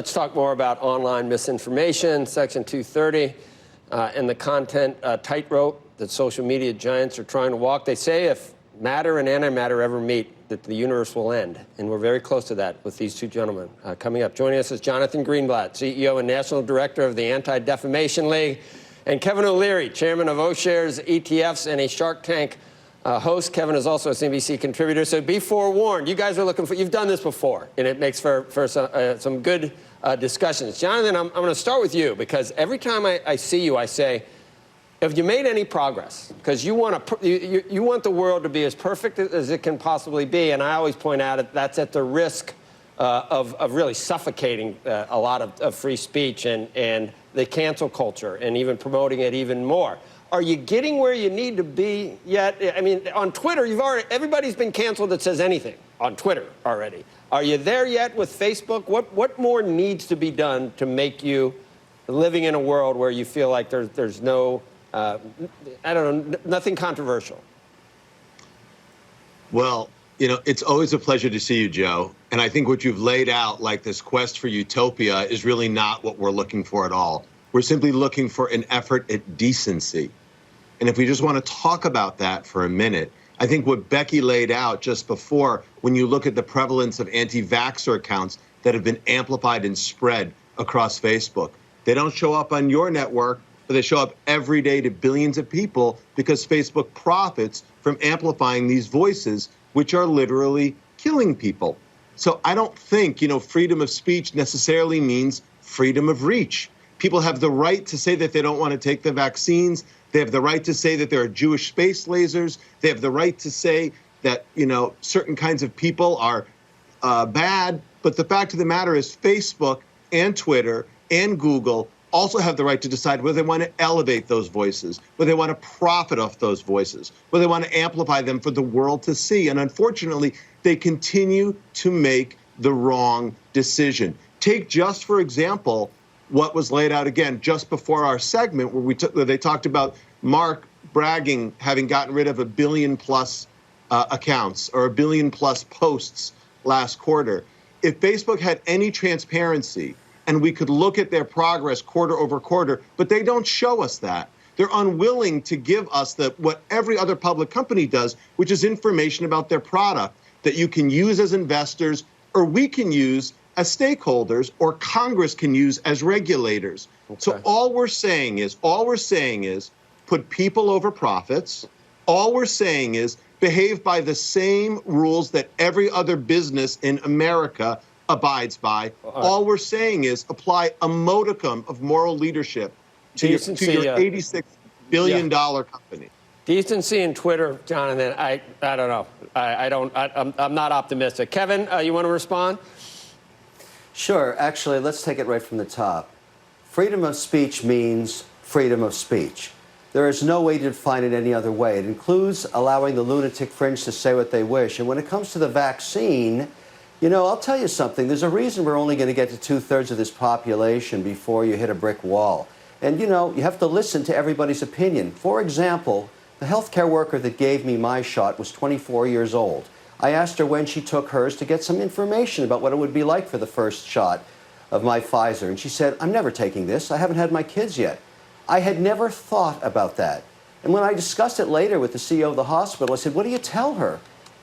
Let's talk more about online misinformation, Section 230, and the content tightrope that social media giants are trying to walk. They say if matter and antimatter ever meet, that the universe will end. And we're very close to that with these two gentlemen coming up. Joining us is Jonathan Greenblatt, CEO and National Director of the Anti-Defamation League, and Kevin O'Leary, Chairman of O'Shares ETFs and a Shark Tank host. Kevin is also a CNBC contributor. So be forewarned, you guys are looking for, you've done this before, and it makes for some good discussions. Jonathan, I'm going to start with you, because every time I see you, I say, have you made any progress? Because you want the world to be as perfect as it can possibly be, and I always point out that's at the risk of really suffocating a lot of free speech and the cancel culture, and even promoting it even more. Are you getting where you need to be yet? I mean, on Twitter, everybody's been canceled that says anything on Twitter already. Are you there yet with Facebook? What more needs to be done to make you living in a world where you feel like there's no, I don't know, nothing controversial? Well, you know, it's always a pleasure to see you, Joe. And I think what you've laid out, like this quest for utopia, is really not what we're looking for at all. We're simply looking for an effort at decency. And if we just want to talk about that for a minute, I think what Becky laid out just before, when you look at the prevalence of anti-vaxxer accounts that have been amplified and spread across Facebook, they don't show up on your network, but they show up every day to billions of people because Facebook profits from amplifying these voices, which are literally killing people. So I don't think, you know, freedom of speech necessarily means freedom of reach. People have the right to say that they don't want to take the vaccines. They have the right to say that there are Jewish space lasers. They have the right to say that, you know, certain kinds of people are bad. But the fact of the matter is Facebook and Twitter and Google also have the right to decide whether they want to elevate those voices, whether they want to profit off those voices, whether they want to amplify them for the world to see. And unfortunately, they continue to make the wrong decision. Take just, for example, what was laid out again just before our segment, where they talked about Mark bragging having gotten rid of 1 billion plus accounts or 1 billion plus posts last quarter. If Facebook had any transparency and we could look at their progress quarter over quarter, but they don't show us that. They're unwilling to give us what every other public company does, which is information about their product that you can use as investors, or we can use as stakeholders, or Congress can use as regulators. Okay. So all we're saying is put people over profits. All we're saying is behave by the same rules that every other business in America abides by. All we're saying is apply a modicum of moral leadership to your $86 billion company. Decency in Twitter, Jonathan, I don't know. I'm not optimistic. Kevin, you want to respond? Sure. Actually, let's take it right from the top. Freedom of speech means freedom of speech. There is no way to define it any other way. It includes allowing the lunatic fringe to say what they wish. And when it comes to the vaccine, you know, I'll tell you something. There's a reason we're only going to get to 2/3 of this population before you hit a brick wall. And, you know, you have to listen to everybody's opinion. For example, the healthcare worker that gave me my shot was 24 years old. I asked her when she took hers to get some information about what it would be like for the first shot of my Pfizer. And she said, I'm never taking this. I haven't had my kids yet. I had never thought about that. And when I discussed it later with the CEO of the hospital, I said, what do you tell her?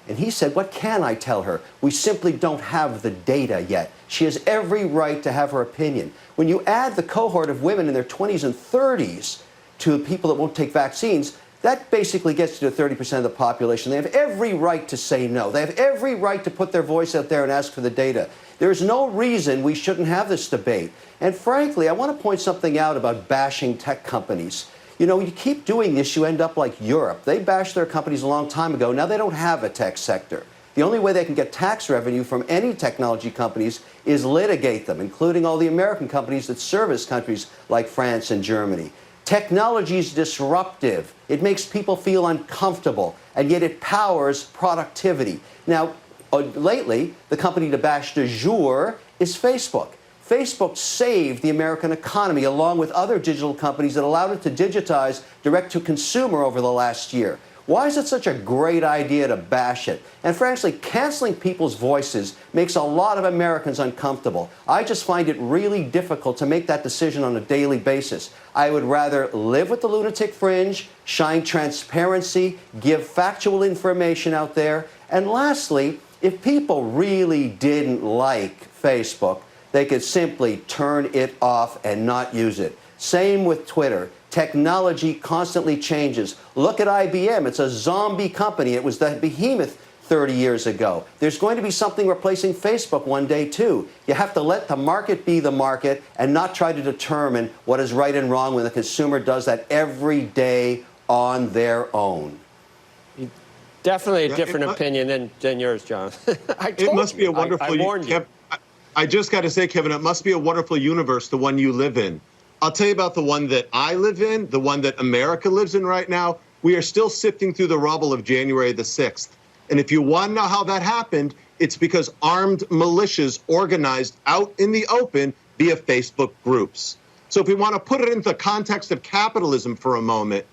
And he said, what can I tell her? We simply don't have the data yet. She has every right to have her opinion. When you add the cohort of women in their 20s and 30s to people that won't take vaccines, that basically gets you to 30% of the population. They have every right to say no. They have every right to put their voice out there and ask for the data. There's no reason we shouldn't have this debate. And frankly, I want to point something out about bashing tech companies. You know, you keep doing this, you end up like Europe. They bashed their companies a long time ago. Now they don't have a tech sector. The only way they can get tax revenue from any technology companies is litigate them, including all the American companies that service countries like France and Germany. Technology is disruptive. It makes people feel uncomfortable, and yet it powers productivity. Now, lately, the company to bash du jour is Facebook. Facebook saved the American economy, along with other digital companies that allowed it to digitize direct-to-consumer over the last year. Why is it such a great idea to bash it? And frankly, canceling people's voices makes a lot of Americans uncomfortable. I just find it really difficult to make that decision on a daily basis. I would rather live with the lunatic fringe, shine transparency, give factual information out there. And lastly, if people really didn't like Facebook, they could simply turn it off and not use it. Same with Twitter. Technology constantly changes. Look at IBM. It's a zombie company. It was the behemoth 30 years ago. There's going to be something replacing Facebook one day, too. You have to let the market be the market and not try to determine what is right and wrong when the consumer does that every day on their own. Definitely a different opinion than yours, John. It must be a wonderful. I warned you. I just got to say, Kevin, it must be a wonderful universe, the one you live in. I'll tell you about the one that I live in, the one that America lives in right now. We are still sifting through the rubble of January the 6th. And if you want to know how that happened, it's because armed militias organized out in the open via Facebook groups. So if we want to put it into the context of capitalism for a moment,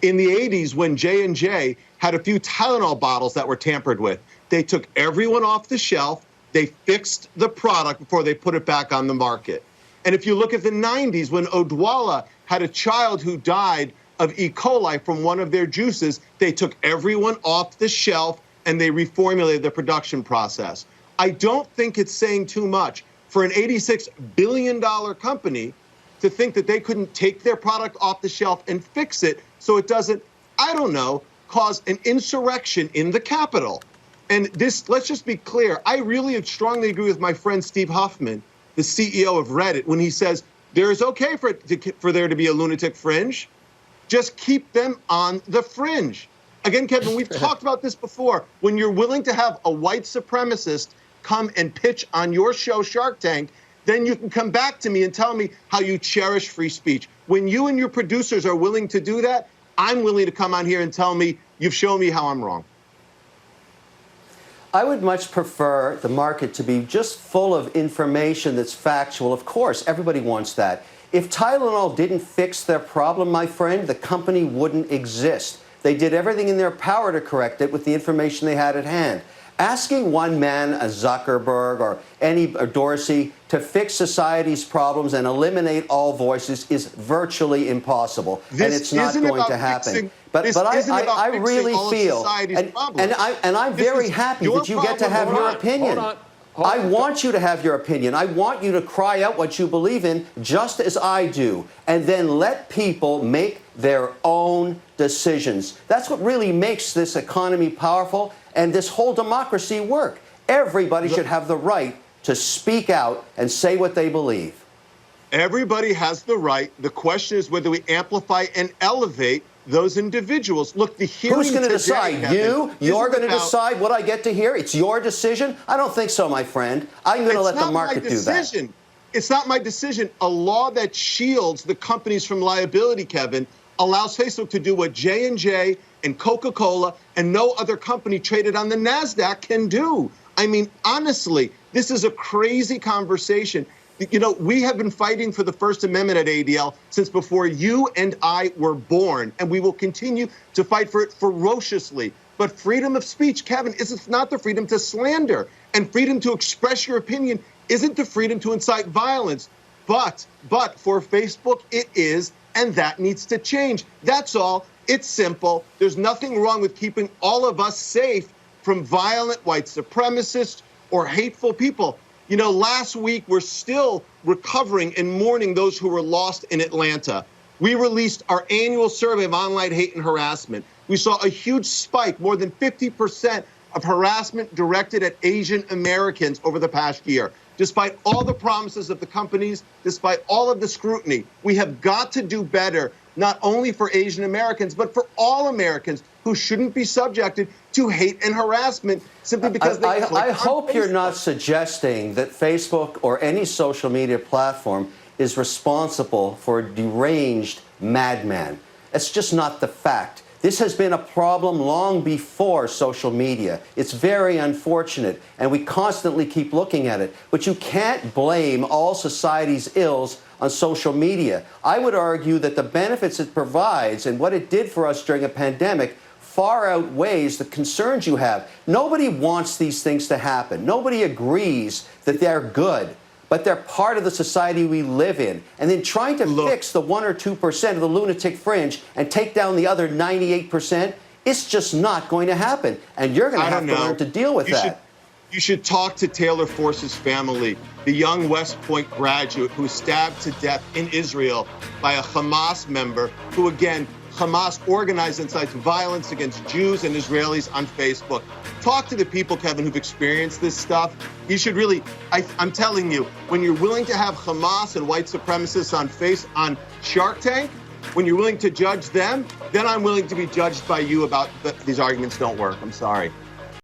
in the 80s, when J&J had a few Tylenol bottles that were tampered with, they took everyone off the shelf, they fixed the product before they put it back on the market. And if you look at the 90s, when Odwalla had a child who died of E. coli from one of their juices, they took everyone off the shelf and they reformulated the production process. I don't think it's saying too much for an $86 billion company to think that they couldn't take their product off the shelf and fix it so it doesn't, I don't know, cause an insurrection in the Capitol. And this, let's just be clear, I really strongly agree with my friend Steve Huffman, the CEO of Reddit, when he says there is okay for there to be a lunatic fringe. Just keep them on the fringe. Again, Kevin, we've talked about this before. When you're willing to have a white supremacist come and pitch on your show, Shark Tank, then you can come back to me and tell me how you cherish free speech. When you and your producers are willing to do that, I'm willing to come on here and tell me you've shown me how I'm wrong. I would much prefer the market to be just full of information that's factual. Of course, everybody wants that. If Tylenol didn't fix their problem, my friend, the company wouldn't exist. They did everything in their power to correct it with the information they had at hand. Asking one man, a Zuckerberg or Dorsey, to fix society's problems and eliminate all voices is virtually impossible, and it's not going to happen. But I really feel, and I'm very happy that you get to have your opinion. I want you to have your opinion. I want you to cry out what you believe in, just as I do, and then let people make their own decisions. That's what really makes this economy powerful and this whole democracy work. Everybody should have the right to speak out and say what they believe. Everybody has the right. The question is whether we amplify and elevate those individuals. Look, the hearing Who's going to today, decide? Kevin, You're going to decide what I get to hear? It's your decision? I don't think so, my friend. I'm going to let the market do that. It's not my decision. A law that shields the companies from liability, Kevin, allows Facebook to do what J&J and Coca-Cola and no other company traded on the NASDAQ can do. I mean, honestly, this is a crazy conversation. You know, we have been fighting for the First Amendment at ADL since before you and I were born, and we will continue to fight for it ferociously. But freedom of speech, Kevin, is not the freedom to slander, and freedom to express your opinion isn't the freedom to incite violence. But for Facebook, it is, and that needs to change. That's all. It's simple. There's nothing wrong with keeping all of us safe from violent white supremacists or hateful people. You know, last week, we're still recovering and mourning those who were lost in Atlanta. We released our annual survey of online hate and harassment. We saw a huge spike, more than 50% of harassment directed at Asian Americans over the past year. Despite all the promises of the companies, despite all of the scrutiny, we have got to do better, not only for Asian Americans, but for all Americans who shouldn't be subjected to hate and harassment simply because they click on I hope you're Facebook. not suggesting that Facebook or any social media platform is responsible for a deranged madman. That's just not the fact. This has been a problem long before social media. It's very unfortunate, and we constantly keep looking at it. But you can't blame all society's ills on social media. I would argue that the benefits it provides and what it did for us during a pandemic far outweighs the concerns you have. Nobody wants these things to happen. Nobody agrees that they're good, but they're part of the society we live in. And then trying to fix the 1 or 2% of the lunatic fringe and take down the other 98%, it's just not going to happen. And you're going to have to learn to deal with that. You should talk to Taylor Force's family, the young West Point graduate who was stabbed to death in Israel by a Hamas member who, again, Hamas organized incites violence against Jews and Israelis on Facebook. Talk to the people, Kevin, who've experienced this stuff. You should really, I'm telling you, when you're willing to have Hamas and white supremacists on Shark Tank, when you're willing to judge them, then I'm willing to be judged by you about these arguments don't work. I'm sorry.